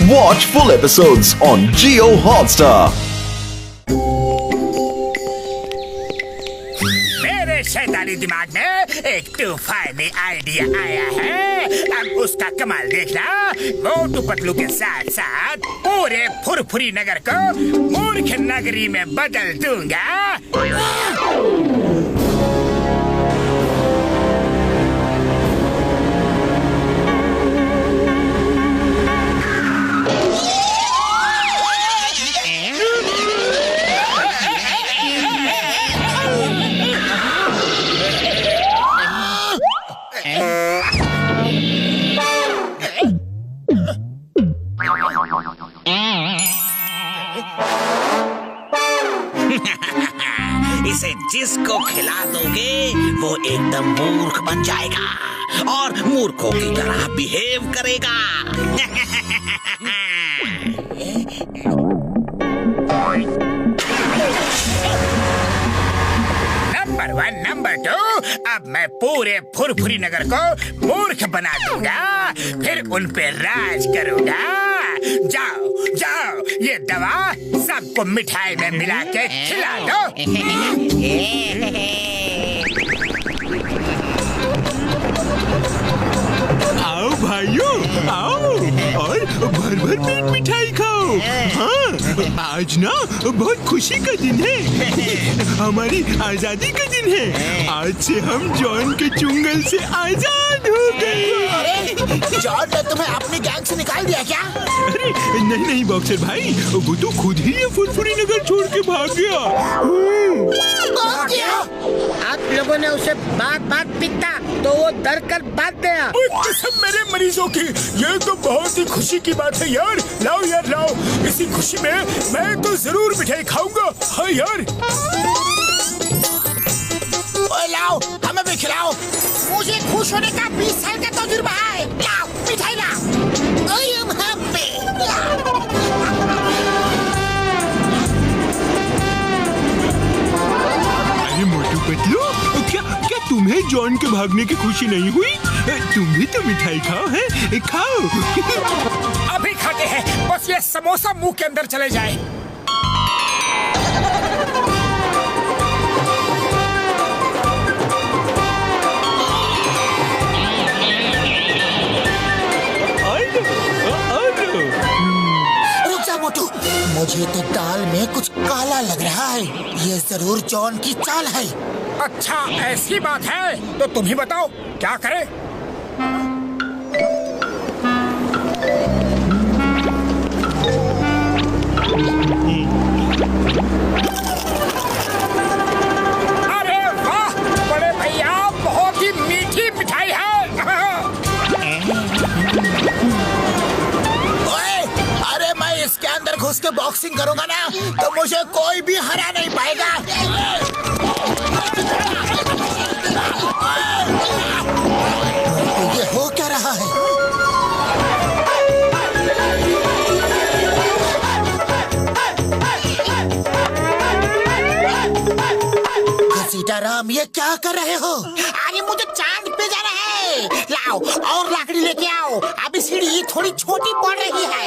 Watch full episodes on Jio Hotstar. मेरे शैतानी दिमाग में एक तूफानी आइडिया आया है। अब उसका कमाल देखना। मोटू पतलू के साथ साथ पूरे फुरफुरी नगर को मूर्ख नगरी में बदल दूंगा। इसे जिसको खिला दोगे वो एकदम मूर्ख बन जाएगा और मूर्खों की तरह बिहेव करेगा। नंबर 1, नंबर 2, अब मैं पूरे फुरफुरी नगर को मूर्ख बना दूंगा, फिर उन पे राज करूंगा। जाओ जाओ, ये दवा सबको मिठाई में मिला के खिला दो। आओ भाइयों, आओ और भर भर पेट मिठाई खाओ। हाँ, आज ना बहुत खुशी का दिन है। हमारी आजादी का दिन है। आज से हम जॉन के चुंगल से आजाद हो गए। जॉन ने तुम्हें अपनी गैंग से निकाल दिया क्या? अरे नहीं नहीं बॉक्सर भाई, वो तो खुद ही ये फुरफुरी नगर छोड़ के भाग गया। आप लोगों ने उसे बात बात पीटा तो वो डर कर भाग गया। कसम मेरे मरीजों की, ये तो बहुत ही खुशी की बात है यार। लाओ यार लाओ, इसी खुशी में मैं तो जरूर मिठाई खाऊंगा। हाँ यार, ओए लाओ, हमें भी खिलाओ। मुझे खुश होने का 20 साल का तजुर्बा है। लाओ मिठाई लाओ। I am happy. अरे मोटू पतलू, क्या तुम्हें जॉन के भागने की खुशी नहीं हुई? तुम भी तो मिठाई खाओ है, खाओ। अभी खाते हैं, बस ये समोसा मुंह के अंदर चले जाए। रुक जा मोटू, मुझे तो दाल में कुछ काला लग रहा है। ये जरूर जॉन की चाल है। अच्छा ऐसी बात है तो तुम ही बताओ क्या करें? अरे वाह बड़े भैया, बहुत ही मीठी मिठाई है। ओए, अरे मैं इसके अंदर घुस के बॉक्सिंग करूंगा ना तो मुझे कोई भी हरा नहीं पाएगा। ये हो क्या रहा है? सीताराम, ये क्या कर रहे हो? अरे मुझे चांद पे जाना है। लाओ और लाकड़ी लेके आओ, अभी सीढ़ी थोड़ी छोटी पड़ रही है।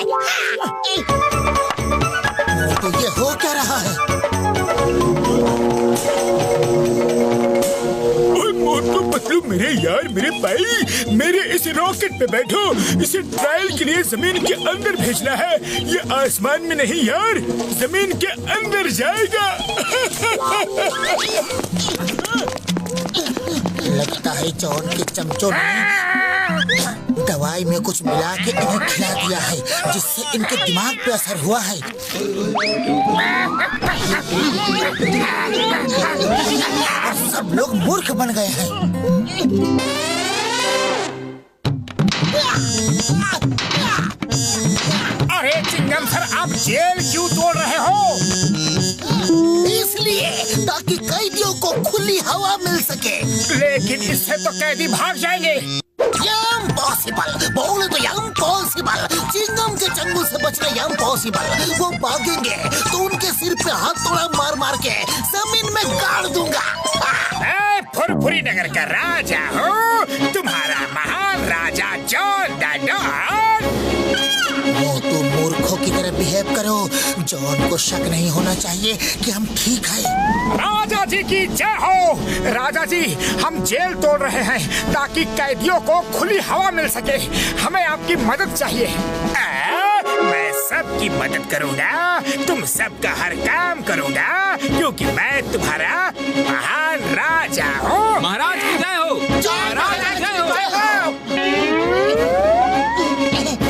तो ये हो क्या रहा है? मोटू पतलू मेरे यार, मेरे भाई, मेरे इस रॉकेट पे बैठो। इसे ट्रायल के लिए जमीन के अंदर भेजना है। ये आसमान में नहीं यार, जमीन के अंदर जाएगा। लगता है जॉन के चमचों ने दवाई में कुछ मिला के इन्हें खिला दिया है, जिससे इनके दिमाग पे असर हुआ है। और सब लोग मूर्ख बन गए हैं। अरे चिंगम सर, आप जेल क्यों तोड़ रहे हो? इसलिए ताकि कैदियों को खुली हवा मिल सके। लेकिन इससे तो कैदी भाग जाएंगे। इम्पॉसिबल, बोले तो इम्पॉसिबल। चिंगम के चंगुल से बचना इम्पॉसिबल। वो भागेंगे तो उनके सिर पे हाथ तोड़ा मार मार के जमीन में गाड़ दूंगा। मैं फुरफुरी नगर का राजा हूँ, तुम्हारा महान राजा जॉन द डॉन। वो तो मूर्खों की तरह बिहेव करो। जॉन को शक नहीं होना चाहिए कि हम ठीक हैं। राजा जी की जय हो। राजा जी, हम जेल तोड़ रहे हैं ताकि कैदियों को खुली हवा मिल सके। हमें आपकी मदद चाहिए। मैं सबकी मदद करूंगा, तुम सबका हर काम करूंगा, क्योंकि मैं तुम्हारा महान राजा हूँ। महाराज की जय हो। महाराज की जय हो।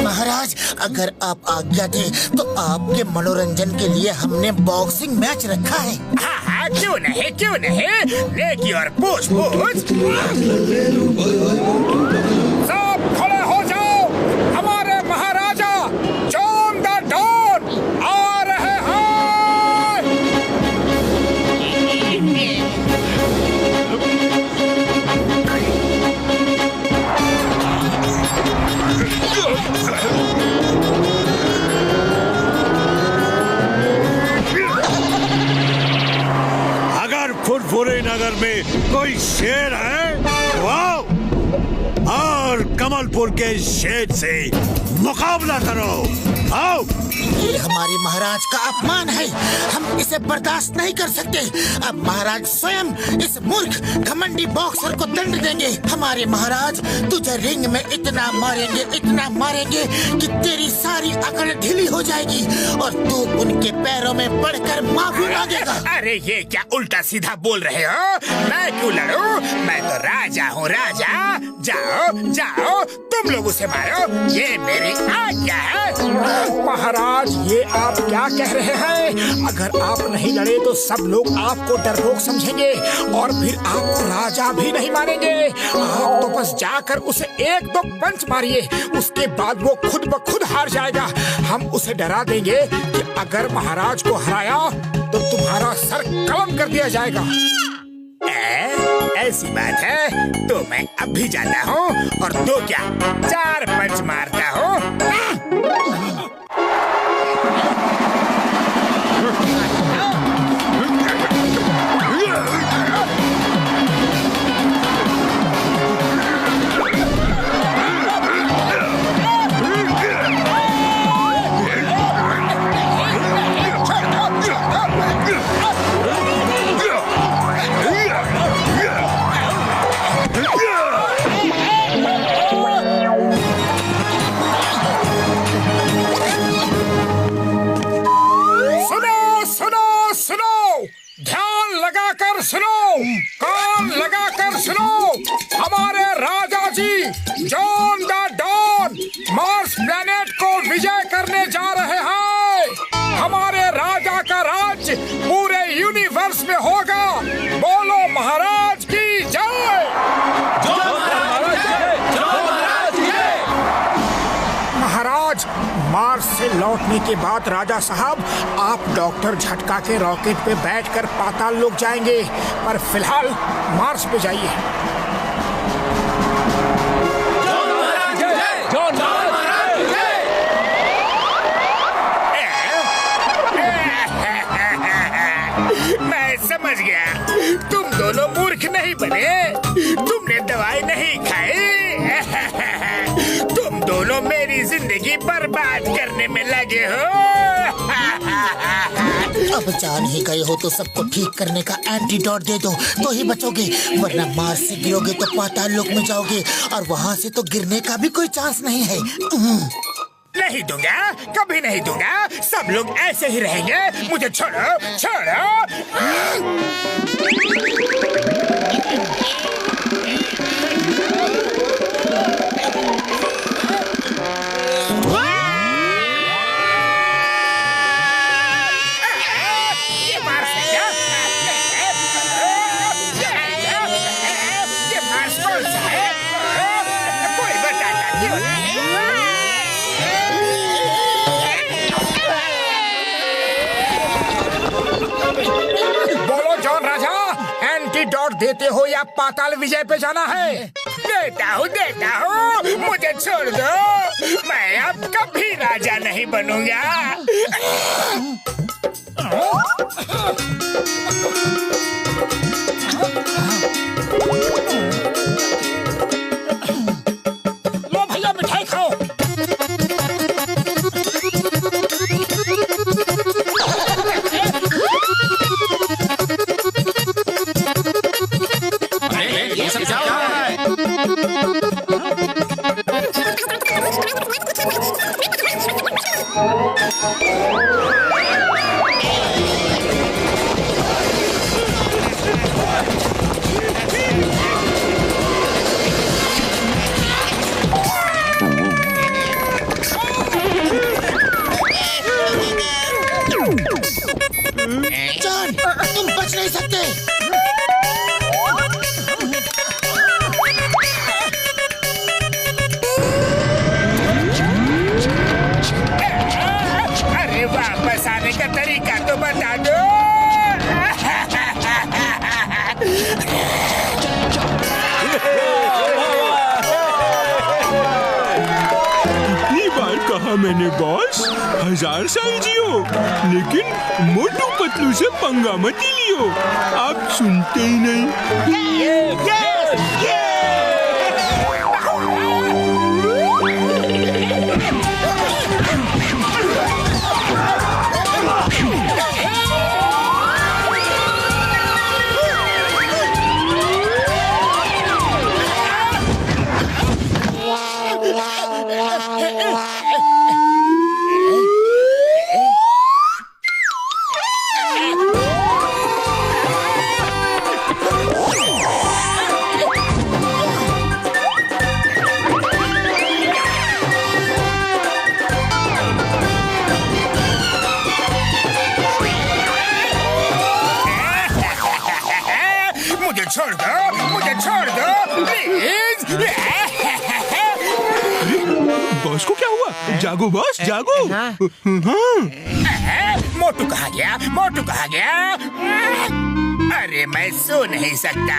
महाराज, अगर आप आज्ञा दें तो आपके मनोरंजन के लिए हमने बॉक्सिंग मैच रखा है। हाँ हाँ, क्यों नहीं, क्यों नहीं। नेकी और पूछ पूछ। सब खड़े हो जाओ। हमारे महाराजा जॉन द डॉन आ रहे हैं। अगर फुरफुरी नगर में कोई शेर है तो आओ और कमलपुर के शेर से मुकाबला करो। आओ। ये हमारे महाराज का अपमान है। हम इसे बर्दाश्त नहीं कर सकते। अब महाराज स्वयं इस मूर्ख घमंडी बॉक्सर को दंड देंगे। हमारे महाराज तुझे रिंग में इतना मारेंगे कि तेरी सारी अकड़ ढीली हो जाएगी और तू उनके पैरों में पड़कर माफी मांगेगा। अरे ये क्या उल्टा सीधा बोल रहे हो। मैं क्यों लड़ूं? मैं तो राजा हूँ, राजा। जाओ जाओ, तुम लोग उसे मारो, ये मेरी आज्ञा है। महाराज, ये आप क्या कह रहे हैं? अगर आप नहीं लड़े तो सब लोग आपको डरपोक समझेंगे और फिर आपको राजा भी नहीं मानेंगे। आप तो बस जाकर उसे एक दो पंच मारिए, उसके बाद वो खुद ब खुद हार जाएगा। हम उसे डरा देंगे कि अगर महाराज को हराया तो तुम्हारा सर कलम कर दिया जाएगा। ऐसी बात है तो मैं अब भी जाता हूँ और दो क्या 4 पंच मारता हूँ। कान लगाकर सुनो। हमारे राजा जी John the Don Mars planet को विजय करने जा रहे हैं। हमारे राजा का राज पूरे यूनिवर्स में होगा। बोलो महाराज की जय। महाराज, मार्स से लौटने के बाद राजा साहब आप डॉक्टर झटका के रॉकेट पे बैठकर पाताल लोक जाएंगे, पर फिलहाल मार्स पे जाइए। मैं समझ गया, तुम दोनों मूर्ख नहीं बने, तुमने दवाई नहीं खाई। तुम दोनों मेरी जिंदगी बर्बाद करने में लगे हो। अब जान ही गए हो तो सबको ठीक करने का एंटीडोट दे दो तो ही बचोगे, वरना मार्स से गिरोगे तो पाताल लोक में जाओगे और वहाँ से तो गिरने का भी कोई चांस नहीं है। नहीं दूंगा, कभी नहीं दूंगा। सब लोग ऐसे ही रहेंगे। मुझे छोड़ो, छोड़ो। बोलो जॉन राजा, एंटीडोट देते हो या पाताल विजय पे जाना है? देता हूँ, मुझे छोड़ दो। मैं अब कभी राजा नहीं बनूंगा। लो भैया, मिठाई खाओ। जॉन, तुम बच नहीं सकते। अरे वापस आने का तरीका तो बता दो। कितनी बार कहा मैंने बॉस, 1000 साल जियो, लेकिन मोटू पतलू से पंगा मत ही लियो। आप सुनते ही नहीं। मुझे छोड़ दो प्लीज। बॉस को क्या हुआ? जागो बॉस, जागो। मोटू कहाँ गया? अरे मैं सो नहीं सकता।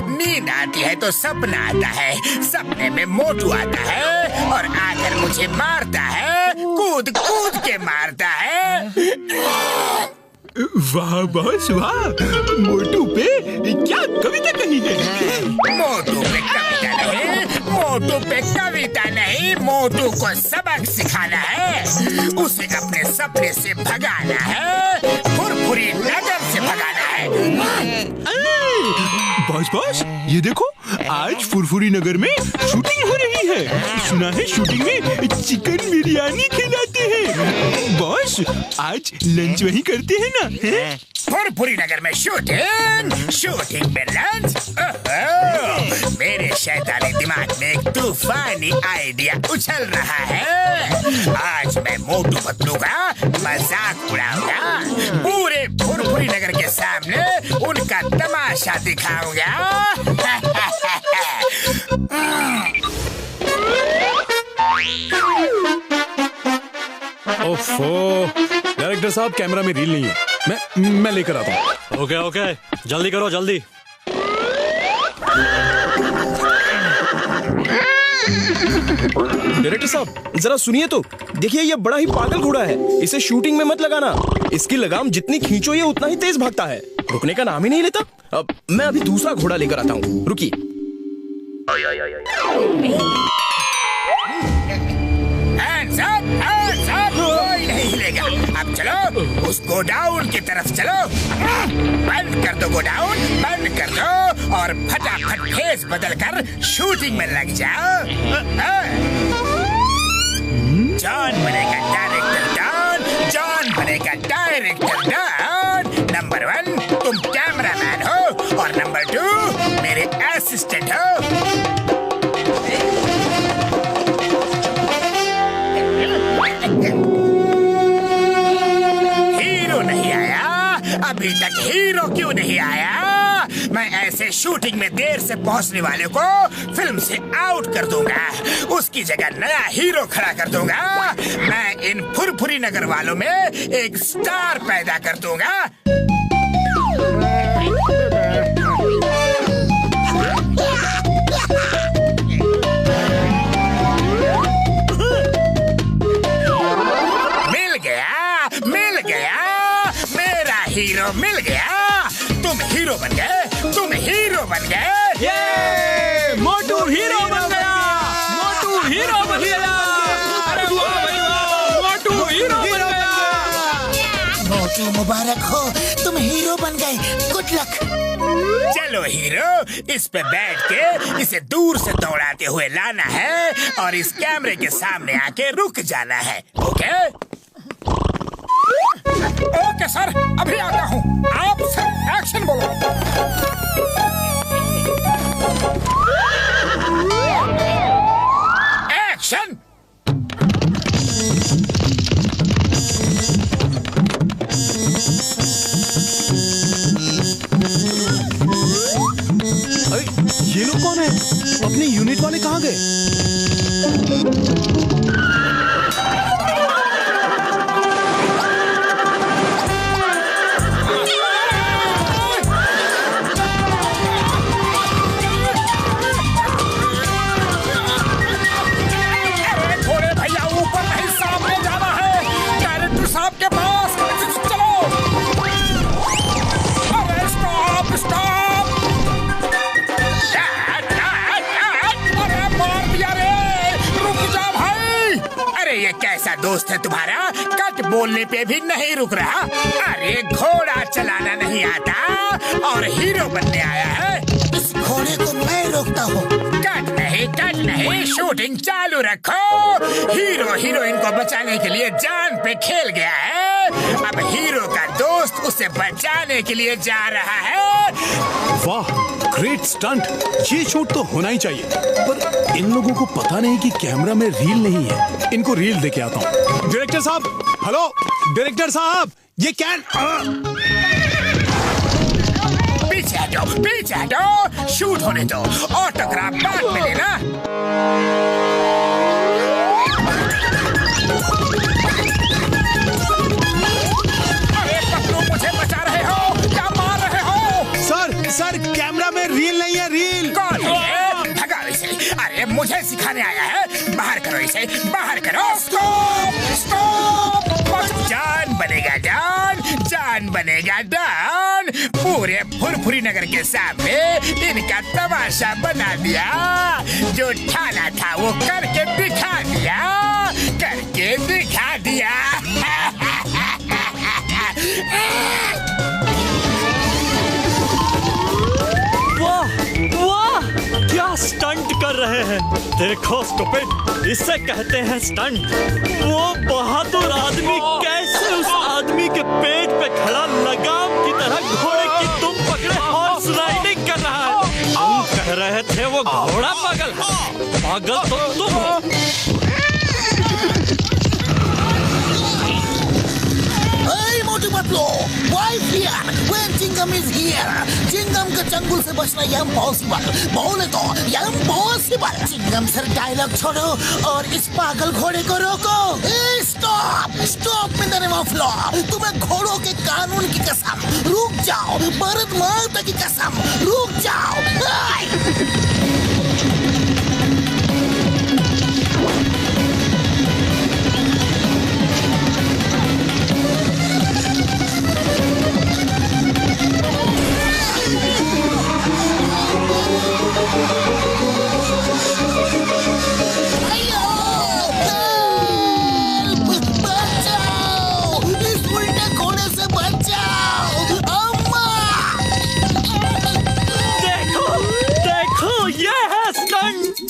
नींद आती है तो सपना आता है, सपने में मोटू आता है और आकर मुझे मारता है, कूद के मारता है। वाह बॉस वाह, मोटू पे क्या कविता कही है? मोटू पे कविता नहीं, मोटू को सबक सिखाना है, उसे अपने सपने से भगाना है, फुरफुरी नगर से भगाना है। बॉस ये देखो, आज फुरफुरी नगर में शूटिंग हो रही है। सुना है शूटिंग में चिकन बिरयानी खिलाते हैं। बॉस आज लंच वहीं करते हैं ना? फुरफुरी नगर में शूटिंग में लंच। मेरे शैतानी दिमाग में एक तूफानी आइडिया उछल रहा है। आज मैं मोटू पतलू का मजाक उड़ाऊंगा, पूरे फुरफुरी नगर के सामने उनका तमाशा दिखाऊंगा। ओफो, डायरेक्टर साहब कैमरा में रील नहीं है, मैं लेकर आता हूँ। ओके, जल्दी करो जल्दी। डायरेक्टर साहब जरा सुनिए तो, देखिए ये बड़ा ही पागल घोड़ा है, इसे शूटिंग में मत लगाना। इसकी लगाम जितनी खींचो ये उतना ही तेज भागता है, रुकने का नाम ही नहीं लेता। अब मैं अभी दूसरा घोड़ा लेकर आता हूँ, रुकिए। कोई नहीं हिलेगा। अब चलो उस गोडाउन की तरफ चलो। बंद कर दो गोडाउन, बंद कर दो और फटाफट भेस बदल कर शूटिंग में लग जाओ। जॉन बनेगा डायरेक्टर डॉन। नंबर 1 तुम कैमरामैन हो और नंबर 2 मेरे असिस्टेंट हो। हीरो नहीं आया, अभी तक हीरो क्यों नहीं आया? मैं ऐसे शूटिंग में देर से पहुंचने वाले को फिल्म से आउट कर दूंगा, उसकी जगह नया हीरो खड़ा कर दूंगा। मैं इन फुरफुरी नगर वालों में एक स्टार पैदा कर दूंगा। मिल गया, मेरा हीरो मिल गया। तुम हीरो बन गए। मोटू हीरो बन गया। अरे वाह भाई वाह, मोटू हीरो बन गया। मोटू मुबारक हो, तुम हीरो बन गए। Good luck. चलो हीरो, इस पे बैठ के इसे दूर से दौड़ाते हुए लाना है और इस कैमरे के सामने आके रुक जाना है। ओके? ओके सर, अभी आता हूँ। आप सर एक्शन बोलो। एक्शन। ये लोग कौन है? अपने यूनिट वाले कहाँ गए? अरे घोड़े भैया, ऊपर नहीं सामने जाना है। डायरेक्टर साहब के पास चलो। अरे स्टॉप स्टॉप। ये कैसा दोस्त है तुम्हारा, कट बोलने पे भी नहीं रुक रहा। अरे घोड़ा चलाना नहीं आता और हीरो बनने आया है। इस घोड़े को मैं रोकता हूँ। कट नहीं, शूटिंग चालू रखो। हीरो हीरोइन को बचाने के लिए जान पे खेल गया है। अब हीरो का दोस्त उसे बचाने के लिए जा रहा है। वाह, ग्रेट स्टंट। ये शॉट तो होना ही चाहिए, पर इन लोगों को पता नहीं कि कैमरा में रील नहीं है। इनको रील देके आता हूँ। डायरेक्टर साहब, हेलो डायरेक्टर साहब, ये कैन पीछे हटो, शूट होने दो। ऑटोग्राफ बाद में लेना। अरे पकड़ो, मुझे बचा रहे हो, क्या मार रहे हो? सर कैमरा में रील नहीं है, रील। कौन है? भगाओ इसे। अरे मुझे सिखाने आया है। बाहर करो इसे, बाहर करो। Stop stop. जान बनेगा डॉन। पूरे फुरफुरी नगर के सामने इनका तमाशा बना दिया। जो ठाना था वो करके दिखा दिया। वाह, क्या स्टंट कर रहे हैं। देखो स्टूपिड, इसे कहते हैं स्टंट। वो बहादुर आदमी कैसे उस आदमी के पेट पे खड़ा लगाम की तरह घोड़े की तुम पकड़े हॉर्स राइडिंग कर रहा है। हम कह रहे थे वो घोड़ा पागल है। पागल तो तुम हो। Motu Patlu, why fear when Chingam is here? Chingam के चंगुल से बचना इम्पॉसिबल। बोले तो इम्पॉसिबल। चिंगम सर डायलॉग छोड़ो और इस पागल घोड़े को रोको। Stop in the name of law. तुम्हें घोड़ों के कानून की कसम, रुक जाओ। भारत माता की कसम, रुक जाओ।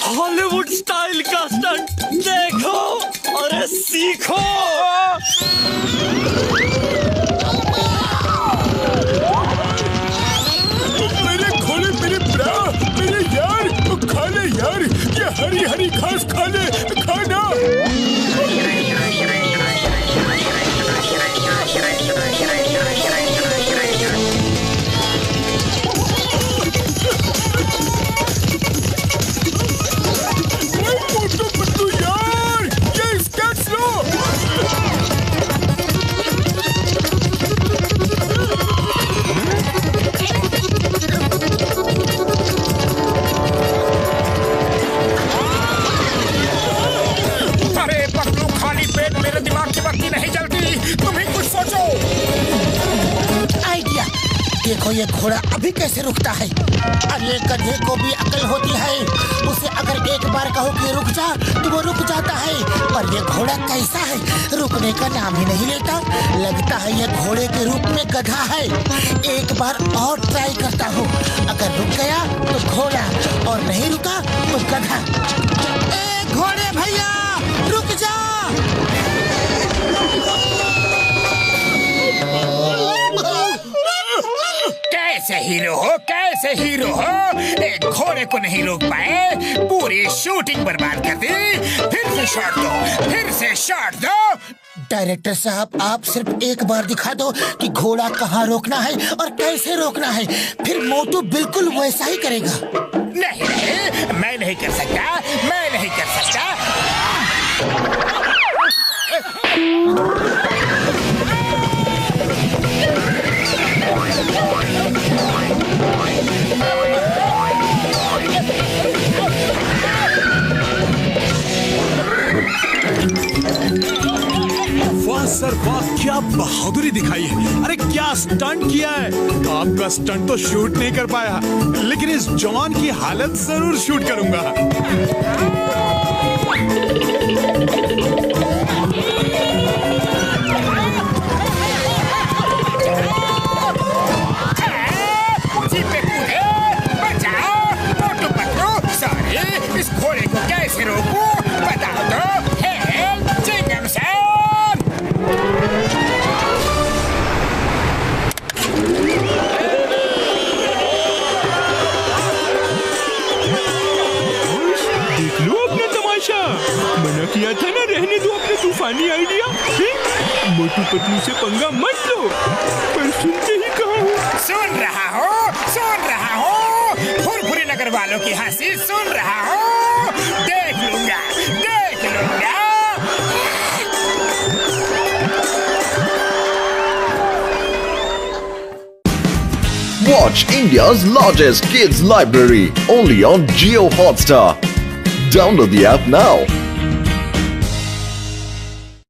हॉलीवुड स्टाइल का स्टंट देखो, अरे सीखो। मेरे घोड़े, मेरे ब्रा, मेरे यार, खा ले यार, ये हरी हरी घास खा ले, खाना। देखो ये घोड़ा अभी कैसे रुकता है। अरे गधे को भी अकल होती है। उसे अगर एक बार कहो कि रुक जा तो वो रुक जाता है, पर ये घोड़ा घोड़ा कैसा है, रुकने का नाम ही नहीं लेता। लगता है ये घोड़े के रूप में गधा है। एक बार और ट्राई करता हूँ, अगर रुक गया तो घोड़ा और नहीं रुका तो गधा। ए घोड़े भैया रुक जा। कैसे हीरो हो, कैसे हीरो हो, एक घोड़े को नहीं रोक पाए, पूरी शूटिंग बर्बाद कर दी। फिर से शॉट दो, फिर से शॉट दो। डायरेक्टर साहब, आप सिर्फ एक बार दिखा दो कि घोड़ा कहाँ रोकना है और कैसे रोकना है, फिर मोटू बिल्कुल वैसा ही करेगा। नहीं नहीं, मैं नहीं कर सकता, मैं नहीं कर सकता। वाह सर वाह, क्या बहादुरी दिखाई है। अरे क्या स्टंट किया है। आपका स्टंट तो शूट नहीं कर पाया, लेकिन इस जवान की हालत जरूर शूट करूंगा। इस घोड़े को कैसे रोकूं, बताओ तो। हेल्प, चिंगम सैन। देख लो अपना तमाशा। मना किया था ना, रहने दो अपने तूफानी आइडिया। मोटू पतलू से पंगा मत लो, पर सुनते ही कहा हूँ। सुन रहा हो, सुन रहा हो, फुरफुरी नगर वालों की हंसी सुन रहा हो। देख लूंगा, देख लूंगा। Watch India's largest kids library only on Jio Hotstar. Download the app now.